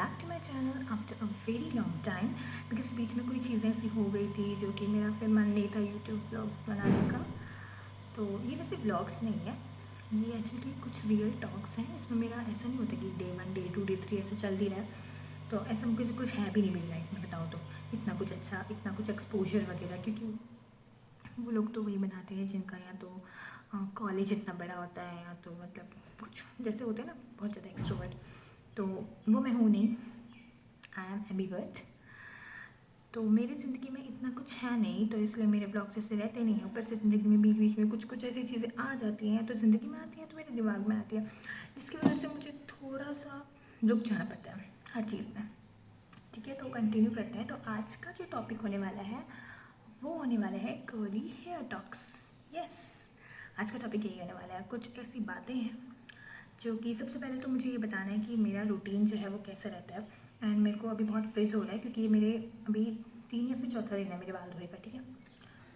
Back to my channel after a very long time because बीच में कोई चीज़ें ऐसी हो गई थी जो कि मेरा फिर मन नहीं था यूट्यूब ब्लॉग बनाने का। तो ये वैसे ब्लॉग्स नहीं है, ये एक्चुअली कुछ रियल टॉक्स हैं। इसमें मेरा ऐसा नहीं होता कि डे 1 डे 2 डे 3 ऐसे चलती रहे। तो ऐसा मुझे कुछ है भी नहीं मेरी लाइफ में, बताओ तो इतना कुछ अच्छा, इतना कुछ एक्सपोजर वगैरह, क्योंकि वो लोग तो वही बनाते हैं जिनका या तो कॉलेज इतना बड़ा होता है या तो मतलब कुछ जैसे होते हैं ना बहुत ज़्यादा एक्सट्रोवर्ट। तो वो मैं हूँ नहीं, आई एम एम्बिवर्ट। तो मेरी ज़िंदगी में इतना कुछ है नहीं, तो इसलिए मेरे ब्लॉग्स ऐसे रहते नहीं हैं। ऊपर से ज़िंदगी में बीच बीच में कुछ कुछ ऐसी चीज़ें आ जाती हैं, तो ज़िंदगी में आती हैं तो मेरे दिमाग में आती है, जिसकी वजह से मुझे थोड़ा सा रुक जाना पड़ता है हर चीज़ में। ठीक है, तो कंटिन्यू करते हैं। तो आज का जो टॉपिक होने वाला है वो होने वाला है कर्ली हेयर टॉक्स। यस, आज का टॉपिक यही होने वाला है। कुछ ऐसी बातें हैं जो कि सबसे पहले तो मुझे ये बताना है कि मेरा रूटीन जो है वो कैसा रहता है। एंड मेरे को अभी बहुत फिज़ हो रहा है क्योंकि ये मेरे अभी 3 या फिर चौथा दिन है मेरे बाल धोए का। ठीक है,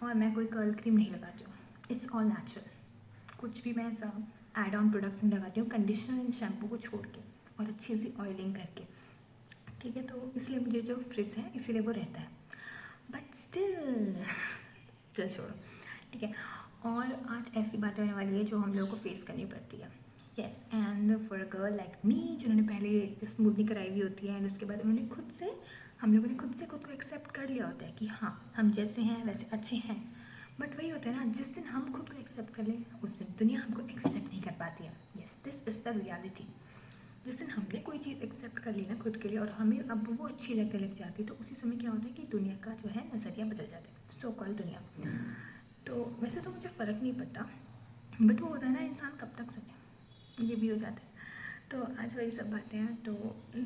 और मैं कोई कर्ल क्रीम नहीं लगाती हूँ, इट्स ऑल नेचुरल। कुछ भी मैं ऐसा एड ऑन प्रोडक्ट्स नहीं लगाती हूँ, कंडीशनर एंड शैम्पू को छोड़ के और अच्छी सी ऑयलिंग करके। ठीक है, तो इसलिए मुझे जो फ्रिज है इसीलिए वो रहता है, बट स्टिल चल छोड़ो। ठीक है, और आज ऐसी बातें होने वाली है जो हम लोगों को फेस करनी पड़ती है। Yes, and for a girl like me जिन्होंने पहले जो स्मूथनिंग कराई हुई होती है एंड उसके बाद उन्होंने खुद से, हम लोगों ने खुद से खुद को एक्सेप्ट कर लिया होता है कि हाँ हम जैसे हैं वैसे अच्छे हैं। बट वही होता है ना, जिस दिन हम खुद को एक्सेप्ट कर लें उस दिन दुनिया हमको एक्सेप्ट नहीं कर पाती है। Yes, this is the reality. जिस दिन हमने कोई चीज़ एक्सेप्ट कर ली ना खुद के लिए और हमें अब वो अच्छी लगने लग जाती है, तो उसी समय क्या होता है कि दुनिया का जो है नज़रिया बदल जाता है, सो कॉल दुनिया। तो वैसे तो मुझे फ़र्क नहीं पड़ता, बट वो होता है ना इंसान कब तक सुने, ये भी हो जाता है। तो आज वही सब बातें हैं। तो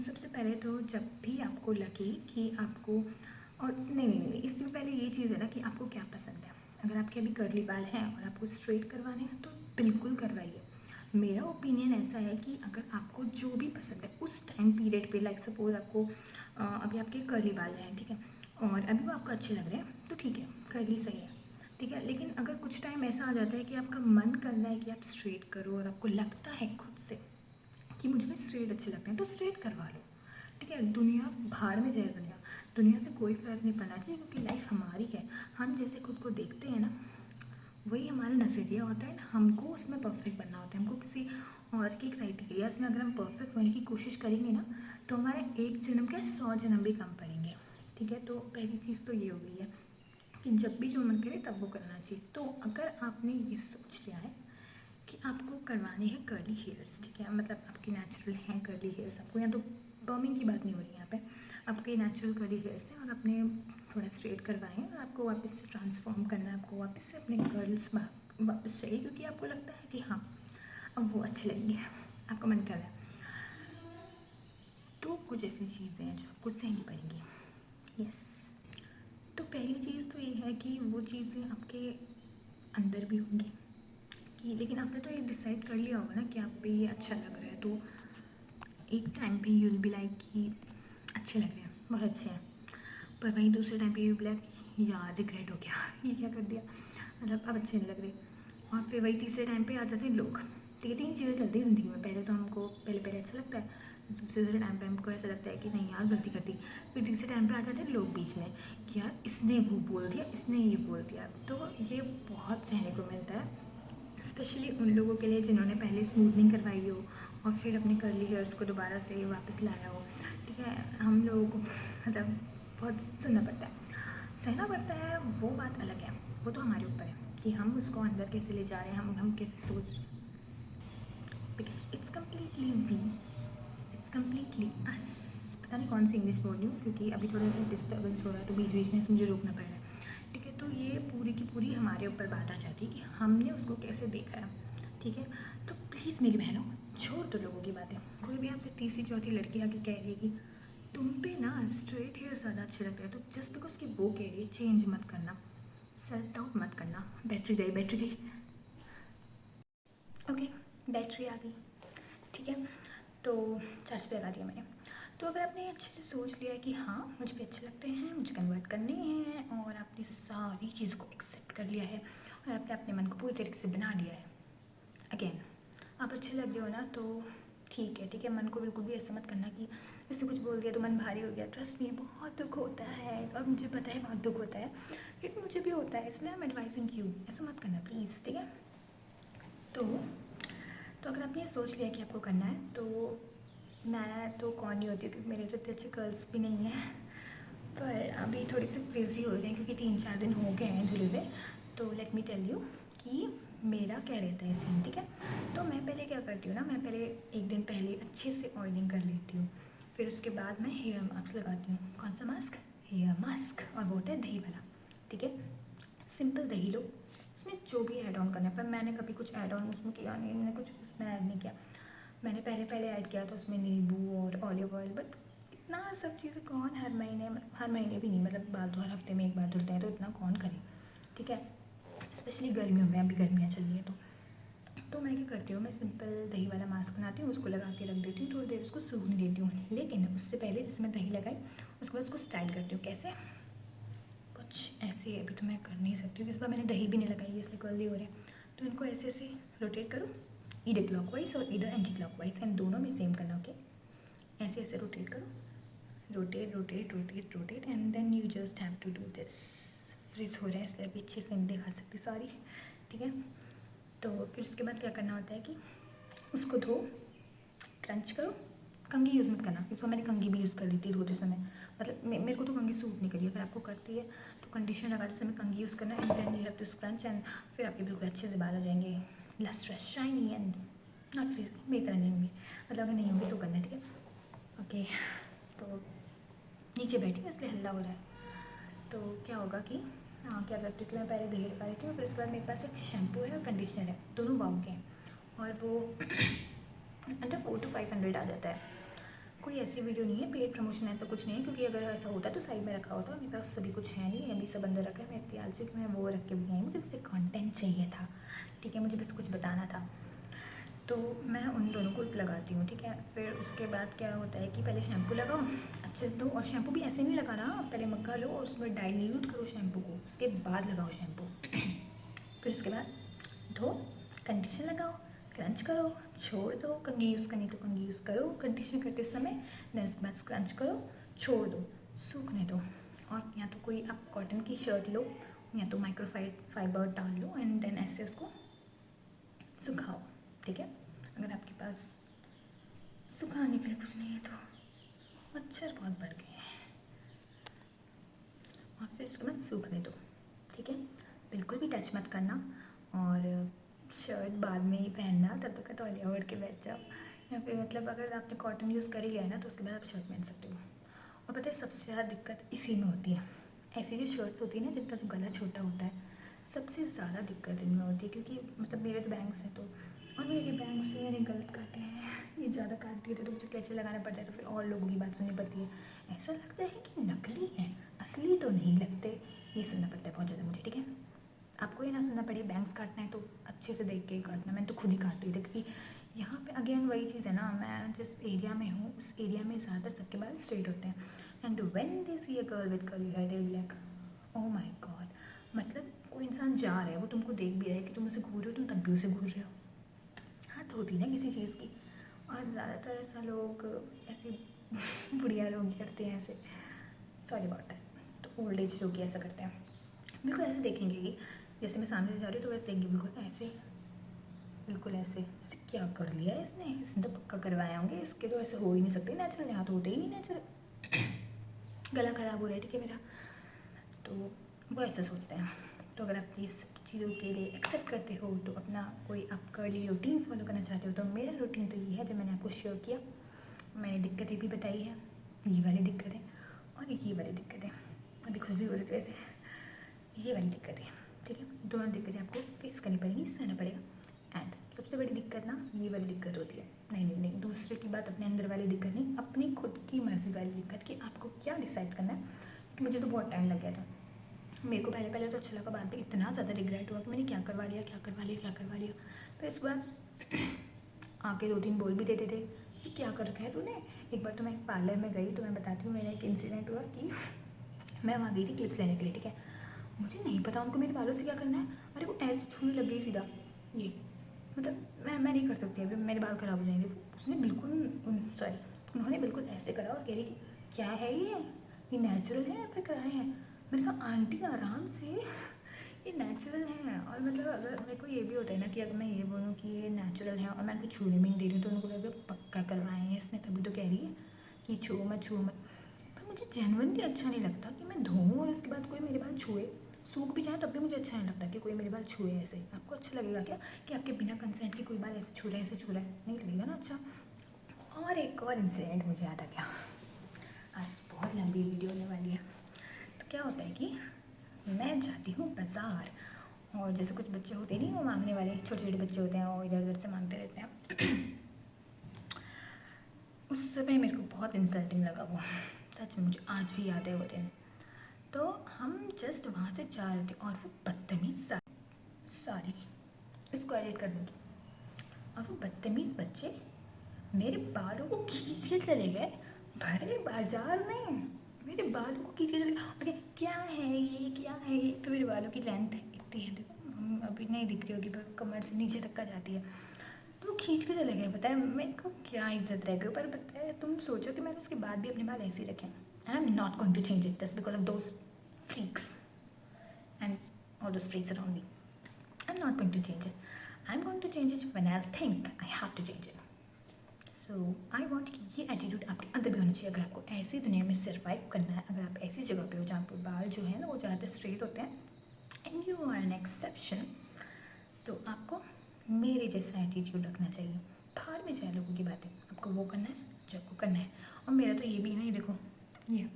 सबसे पहले तो जब भी आपको लगे कि आपको, और नहीं, इससे पहले ये चीज़ है ना कि आपको क्या पसंद है। अगर आपके अभी कर्ली बाल हैं और आपको स्ट्रेट करवाने हैं तो बिल्कुल करवाइए। मेरा ओपिनियन ऐसा है कि अगर आपको जो भी पसंद है उस टाइम पीरियड पे, लाइक सपोज आपको अभी आपके कर्ली बाल हैं, ठीक है, और अभी वो आपको अच्छे लग रहे हैं तो ठीक है, कर्ली सही है। ठीक है, लेकिन अगर कुछ टाइम ऐसा आ जाता है कि आपका मन करना है कि आप स्ट्रेट करो और आपको लगता है खुद से कि मुझ में स्ट्रेट अच्छे लगते हैं तो स्ट्रेट करवा लो। ठीक है, दुनिया भाड़ में जाए, दुनिया दुनिया से कोई फ़र्क नहीं पड़ना चाहिए, क्योंकि लाइफ हमारी है। हम जैसे खुद को देखते हैं ना वही हमारा नज़रिया होता है। हमको उसमें परफेक्ट बनना होता है। हमको किसी और के क्राइटेरियाज में अगर हम परफेक्ट बनने की कोशिश करेंगे ना तो हमारे एक जन्म के 100 जन्म भी कम पड़ेंगे। ठीक है, तो पहली चीज़ तो ये हो गई है कि जब भी जो मन करे तब वो करना चाहिए। तो अगर आपने ये सोच लिया है कि आपको करवाने हैं कर्ली हेयर्स, ठीक है, मतलब आपके नेचुरल हैं कर्ली हेयर्स, आपको यहाँ तो बर्मिंग की बात नहीं हो रही है यहाँ पे, आपके नेचुरल कर्ली हेयर्स हैं और आपने थोड़ा स्ट्रेट करवाएं और आपको वापस से ट्रांसफॉर्म करना है, आपको वापस से अपने कर्ल्स वापस चाहिए, क्योंकि आपको लगता है कि हाँ अब वो अच्छे लगेंगे, आपका मन कर रहा है। तो कुछ ऐसी चीज़ें हैं जो आपको सहनी पड़ेंगी। यस, तो पहली चीज़ तो ये है कि वो चीज़ें आपके अंदर भी होंगी कि, लेकिन आपने तो ये डिसाइड कर लिया होगा ना कि आप पे ये अच्छा लग रहा है, तो एक टाइम पे यूल बी लाइक कि अच्छे लग रहे हैं, बहुत अच्छे हैं, पर वहीं दूसरे टाइम पे यूल बी लाइक यार रिग्रेट हो गया ये क्या कर दिया, मतलब अब अच्छे नहीं लग रहे। और फिर वही तीसरे टाइम पे आ जाते हैं लोग। ठीक है, 3 चीज़ें चलती हैं ज़िंदगी में। पहले तो हमको पहले अच्छा लगता है, दूसरे टाइम पे हमको ऐसा लगता है कि नहीं यार गलती कर दी, फिर तीसरे टाइम पे आ जाते हैं लोग बीच में कि यार इसने वो बोल दिया, इसने ये बोल दिया। तो ये बहुत सहने को मिलता है, स्पेशली उन लोगों के लिए जिन्होंने पहले स्मूथनिंग करवाई हो और फिर अपने कर्ली हेयर्स को दोबारा से वापस लाया हो। ठीक है, हम लोगों को मतलब बहुत सुनना पड़ता है, सहना पड़ता है, वो बात अलग है। वो तो हमारे ऊपर है कि हम उसको अंदर कैसे ले जा रहे हैं, हम कैसे सोच रहे हैं, because it's completely we, it's completely us. पता नहीं कौन सी इंग्लिश बोल रही हूँ क्योंकि अभी थोड़ा सा डिस्टर्बेंस हो रहा है तो बीच बीच में से मुझे रोकना पड़ रहा है। ठीक है, तो ये पूरी की पूरी हमारे ऊपर बात आ जाती है कि हमने उसको कैसे देखा है। ठीक है, तो प्लीज़ मेरी बहनों छोड़ दो लोगों की बातें। कोई भी आपसे तीसरी चौथी लड़की आके कह रही है कि तुम पे ना स्ट्रेट हेयर ज़्यादा अच्छे लगते हैं, तो जस्ट बिकॉज कि वो कह रही है चेंज मत करना, सेल्फ डाउट मत करना। बैटरी गई, बैटरी गई, ओके, बैटरी आ गई। ठीक है, तो चार्ज पे लगा दिया मैंने। तो अगर आपने अच्छे से सोच लिया है कि हाँ मुझ पे अच्छे लगते हैं, मुझे कन्वर्ट करने हैं, और आपने सारी चीज़ को एक्सेप्ट कर लिया है और आपने अपने मन को पूरी तरीके से बना लिया है, अगेन आप अच्छे लग रहे हो ना, तो ठीक है, ठीक है। मन को बिल्कुल भी ऐसा मत करना कि इससे कुछ बोल दिया तो मन भारी हो गया। ट्रस्ट मी, बहुत दुख होता है और मुझे पता है बहुत दुख होता है, लेकिन मुझे भी होता है, इसलिए आई एम एडवाइजिंग यू, ऐसा मत करना प्लीज़, ठीक है। तो अगर आपने सोच लिया कि आपको करना है, तो मैं तो कौन नहीं होती हूँ, क्योंकि मेरे जितने अच्छे गर्ल्स भी नहीं हैं, पर अभी थोड़ी सी बिजी हो गए हैं क्योंकि 3-4 दिन हो गए हैं धुले हुए। तो लेट मी टेल यू कि मेरा क्या रहता है सीन, ठीक है। तो मैं पहले क्या करती हूँ ना, मैं पहले एक दिन पहले अच्छे से ऑयलिंग कर लेती हूँ, फिर उसके बाद मैं हेयर मास्क लगाती हूँ। कौन सा मास्क? हेयर मास्क, और वो होता है दही वाला, ठीक है। सिंपल दही लो, उसमें जो भी ऐड ऑन करना है, पर मैंने कभी कुछ ऐड ऑन उसमें किया नहीं, मैंने कुछ उसमें ऐड नहीं किया। मैंने पहले ऐड किया था उसमें नींबू और ऑलिव ऑयल, बट इतना सब चीज़ें कौन हर महीने भी नहीं, मतलब बाल तो हर हफ्ते में एक बार धुलते हैं, तो इतना कौन करे, ठीक है। स्पेशली गर्मियों में, अभी गर्मियाँ चल रही है तो मैं क्या करती हूँ, मैं सिंपल दही वाला मास्क बनाती हूँ, उसको लगा के रख देती हूँ, थोड़ी देर उसको सूखने देती हूँ। लेकिन उससे पहले जैसे मैं दही लगाई, उसके बाद उसको स्टाइल करती हूँ। कैसे? कुछ ऐसे, अभी तो मैं कर नहीं सकती हूँ, इस बार मैंने दही भी नहीं लगाई है इसलिए कर्ली हो रहे हैं। तो इनको ऐसे ऐसे रोटेट करो, इधर क्लॉकवाइज और इधर एंटी क्लॉकवाइज, एंड दोनों में सेम करना, ओके। ऐसे ऐसे रोटेट करो, rotate rotate rotate rotate, and then you just have to do this. Frizz हो रहा है इसलिए अभी अच्छे से नहीं दिखा सकती, सॉरी, ठीक है। तो फिर उसके बाद क्या करना होता है कि उसको धो, क्रंच करो। कंघी यूज़ मत करना, इस बार मैंने कंघी भी यूज़ कर ली थी धोते समय, मतलब मेरे को तो कंघी सूट नहीं करी। अगर आपको करती है तो कंडीशनर लगाते समय कंघी यूज़ करना, and then you have to scrunch, and फिर आपके बिल्कुल अच्छे से बाल आ जाएंगे, lustrous, shiny and not frizzy. मेरी तरह नहीं होंगे, मतलब अगर नहीं होंगे तो करना, ठीक है। ओके, तो नीचे बैठी हूँ इसलिए हल्ला हो रहा है। तो क्या होगा कि क्या करती हूँ कि मैं पहले दही लगा लेती हूँ, फिर उसके बाद मेरे पास एक शैम्पू है और कंडीशनर है, दोनों वाव के हैं, और वो अंडर 400 to 500 आ जाता है। कोई ऐसी वीडियो नहीं है, पेड प्रमोशन ऐसा कुछ नहीं है, क्योंकि अगर ऐसा होता तो साइड में रखा होता। मेरे पास सभी कुछ है नहीं, अभी सब अंदर रखा है। मैं इतनी आलसी कि मैं वो रख के भी आई, मुझे बस एक कॉन्टेंट चाहिए था, ठीक है, मुझे बस कुछ बताना था। तो मैं उन दोनों को लगाती हूँ, ठीक है। फिर उसके बाद क्या होता है कि पहले शैम्पू लगाओ, अच्छे से धो, और शैम्पू भी ऐसे नहीं लगाना, पहले मग्गा लो और उसमें डाइल्यूट करो शैम्पू को, उसके बाद लगाओ शैम्पू। फिर उसके बाद धो, कंडीशनर लगाओ, क्रंच करो, छोड़ दो। कंघी यूज़ करनी तो कंघी यूज़ करो कंडीशनर करते समय, देन उसके बाद क्रंच करो, छोड़ दो, सूखने दो। और या तो कोई आप कॉटन की शर्ट लो, या तो फाइबर डाल लो, एंड देन ऐसे उसको सुखाओ, ठीक है। अगर आपके पास सुखाने के लिए कुछ नहीं है तो मच्छर बहुत बढ़ गए हैं, और फिर उसके बाद सूखने दो, ठीक है। बिल्कुल भी टच मत करना, और शर्ट बाद में ही पहनना, तब तक तौलिया ओढ़ के बैठ जाओ, या फिर मतलब अगर आपने कॉटन यूज़ कर ही लिया है ना, तो उसके बाद आप शर्ट पहन सकते हो। और पता है सबसे ज़्यादा दिक्कत इसी में होती है, ऐसी जो शर्ट्स होती है ना जिनका जो गला छोटा होता है, सबसे ज़्यादा दिक्कत इनमें होती है। क्योंकि मतलब मेरे तो बैंग्स हैं, तो और मेरे बैंग्स भी मैंने गलत काटे हैं, ये ज़्यादा काट दिए थे तो मुझे कैसे लगाना पड़ता है, तो फिर और लोगों की बात सुननी पड़ती है। ऐसा लगता है कि नकली है, असली तो नहीं लगते, ये सुनना पड़ता है बहुत ज़्यादा मुझे, ठीक है। आपको ये ना सुनना पड़े, बैंग्स काटना है तो अच्छे से देख के ही काटना। मैंने तो खुद ही काट ली थी, क्योंकि यहाँ पे अगेन वही चीज़ है ना, मैं जिस एरिया में हूँ उस एरिया में ज़्यादातर सबके बाल स्ट्रेट होते हैं, and when they see a girl with curly hair they will like oh my God. मतलब कोई इंसान जा रहा है, वो तुमको देख भी रहा है कि तुम उसे घूर रहे हो, तुम तब भी उसे घूर रहे हो, हद होती है ना किसी चीज़ की। और ज़्यादातर ऐसा लोग ऐसे बुढ़िया लोग ही करते हैं ऐसे, सॉरी अबाउट दैट। तो ओल्ड एज लोग ही ऐसा करते हैं, बिल्कुल ऐसे देखेंगे कि जैसे मैं सामने से जा रही हूँ तो वैसे देंगे, बिल्कुल ऐसे, बिल्कुल ऐसे। इसे क्या कर लिया है इसने तो पक्का करवाए होंगे, इसके तो ऐसे हो ही नहीं सकते नेचुरल, यहाँ तो होते ही नहीं नेचुरल, गला ख़राब हो रहा है, ठीक है मेरा। तो वो ऐसा सोचते हैं। तो अगर आप इस चीज़ों के लिए एक्सेप्ट करते हो, तो अपना कोई आप कर्ली रूटीन फॉलो करना चाहते हो, तो मेरा रूटीन तो ये है जो मैंने आपको शेयर किया। मैंने दिक्कतें भी बताई है, ये वाली दिक्कतें और ये वाली दिक्कतें, अभी खुजली हो रही थी वैसे, ये वाली दिक्कतें, ठीक है। दोनों दिक्कतें आपको फेस करनी पड़ेगी, सहना पड़ेगा। एंड सबसे बड़ी दिक्कत ना ये वाली दिक्कत होती है, नहीं, दूसरे की बात, अपने अंदर वाली दिक्कत नहीं, अपनी खुद की मर्ज़ी वाली दिक्कत, कि आपको क्या डिसाइड करना है। कि मुझे तो बहुत टाइम लग गया था, मेरे को पहले तो अच्छा लगा, बाद में इतना ज़्यादा रिग्रेट हुआ कि मैंने क्या करवा लिया। फिर इसके बाद आके 2-3 बोल भी देते थे कि क्या कर रखा है तूने। एक बार तो मैं एक पार्लर में गई, तो मैं बताती हूँ, मेरा एक इंसिडेंट हुआ कि मैं वहाँ गई थी क्लिप्स लेने के लिए, ठीक है। मुझे नहीं पता उनको मेरे बालों से क्या करना है, अरे वो ऐसे छूने लग गई सीधा, ये मतलब मैं नहीं कर सकती, अभी मेरे बाल ख़राब हो जाएंगे। उसने बिल्कुल सॉरी, उन्होंने बिल्कुल ऐसे करा और कह रही कि क्या है ये नेचुरल है या फिर कराए हैं। मैंने कहा आंटी आराम से, ये नेचुरल है। और मतलब अगर मेरे को ये भी होता है ना कि अगर मैं ये बोलूँ कि ये नेचुरल है और मैं उनको छूने भी नहीं दे रही हूँ तो उनको लगेगा पक्का करवाए हैं इसने, तभी तो कह रही है कि छू मत छू मत। पर मुझे जेनुइनली अच्छा नहीं लगता कि मैं धोऊँ और उसके बाद कोई मेरे बाल छुए, सूख भी जाए तब भी मुझे अच्छा नहीं लगता कि कोई मेरे बाल छुए ऐसे। आपको अच्छा लगेगा क्या कि आपके बिना कंसेंट के कोई बाल ऐसे छू रहा है, ऐसे छू रहा है? नहीं लगेगा ना अच्छा। और एक और इंसिडेंट मुझे याद आ गया, आज बहुत लंबी वीडियो होने वाली है। तो क्या होता है कि मैं जाती हूँ बाज़ार, और जैसे कुछ बच्चे होते नहीं, वो मांगने वाले छोटे छोटे बच्चे होते हैं, वो इधर उधर से मांगते रहते हैं। उस समय मेरे को बहुत इंसल्टिंग लगा वो, सच में मुझे आज भी याद है वो दिन। तो हम जस्ट वहाँ से जा रहे थे और वो बदतमीज़ सॉरी इसको एडिट कर दूँगी, और वो बदतमीज़ बच्चे मेरे बालों को खींच के चले गए भरे बाजार में। मेरे बालों को खींच के चले गए और कहे, क्या है ये, क्या है ये? तो मेरे बालों की लेंथ इतनी है, देखो अभी नहीं दिख रही होगी पर कमर से नीचे तक का जाती है। तो वो खींच के चले गए। पता है मेरे को क्या इज्जत रह गई। पर पता है तुम सोचो कि मैंने उसके बाद भी अपने बाल ऐसे ही रखे, and I am not going to change it just because of those freaks and all those freaks around me. I am not going to change it, I am going to change it when I think I have to change it. So I want कि ये attitude आपके अंदर भी होना चाहिए अगर आपको ऐसी दुनिया में सर्वाइव करना है। अगर आप ऐसी जगह पे हो जहाँ पे बाल जो है ना वो ज़्यादातर स्ट्रेट होते हैं and you are an exception, तो आपको मेरे जैसा एटीट्यूड रखना चाहिए। बाहर में जाए लोगों की बातें, आपको वो करना है जो आपको करना है। और मेरा तो ये भी नहीं, देखो ये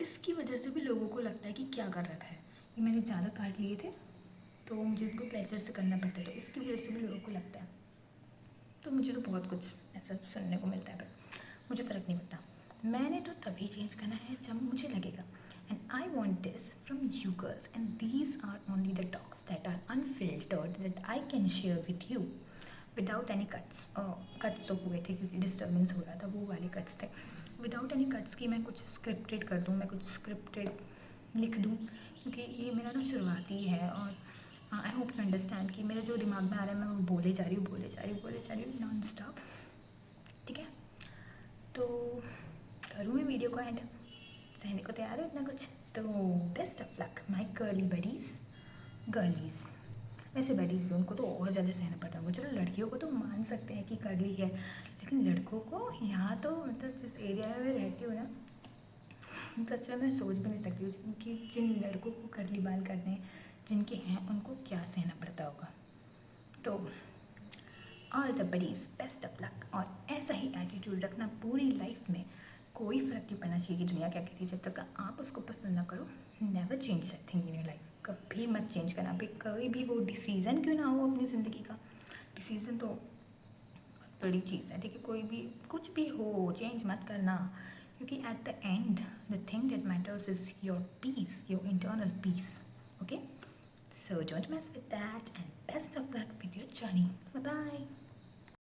इसकी वजह से भी लोगों को लगता है कि क्या कर रखा है, कि मैंने ज़्यादा काट लिए थे तो मुझे उनको प्लेजर से करना पड़ता है, तो इसकी वजह से भी लोगों को लगता है। तो मुझे तो बहुत कुछ ऐसा सुनने को मिलता है, पर मुझे फ़र्क नहीं पड़ता। मैंने तो तभी चेंज करना है जब मुझे लगेगा, and I want this from you girls, and these are only the talks that are unfiltered that I can share with you without any cuts. Cuts तो हुए थे क्योंकि डिस्टर्बेंस हो रहा था, वो वाले कट्स थे। विदाउट एनी कट्स की मैं कुछ स्क्रिप्टेड कर दूँ, मैं कुछ स्क्रिप्टेड लिख दूँ, क्योंकि ये मेरा ना शुरुआती है। और आई होप यू अंडरस्टैंड कि मेरे जो दिमाग में आ रहा है मैं वो बोले जा रही हूँ नॉन स्टॉप। ठीक है, तो करूँ मैं वीडियो को एंड, सहने को तैयार है इतना कुछ? तो best of luck my curly buddies, girlies. वैसे बडीज़ भी उनको तो और ज़्यादा सहना पड़ता होगा। चलो लड़कियों को तो मान सकते हैं कि कर्ली है, लेकिन लड़कों को यहाँ तो मतलब जिस एरिया में मैं रहती हूँ ना, सच में मैं सोच भी नहीं सकती हूँ कि जिन लड़कों को कर्ली बाल करने हैं, जिनके हैं, उनको क्या सहना पड़ता होगा। तो all the buddies best of luck, और ऐसा ही एटीट्यूड रखना पूरी लाइफ में। कोई फ़र्क नहीं पड़ना चाहिए कि दुनिया क्या कहती है, जब तक आप उसको पसंद ना करो। Never change that thing in your life, कभी मत चेंज करना। भाई कोई भी वो डिसीज़न क्यों ना हो अपनी ज़िंदगी का, डिसीज़न तो बड़ी चीज़ है, ठीक है? कोई भी कुछ भी हो, चेंज मत करना, क्योंकि at the end the thing that matters is your peace, your internal peace. Okay, so don't mess with that, and best of luck with your journey. Bye bye.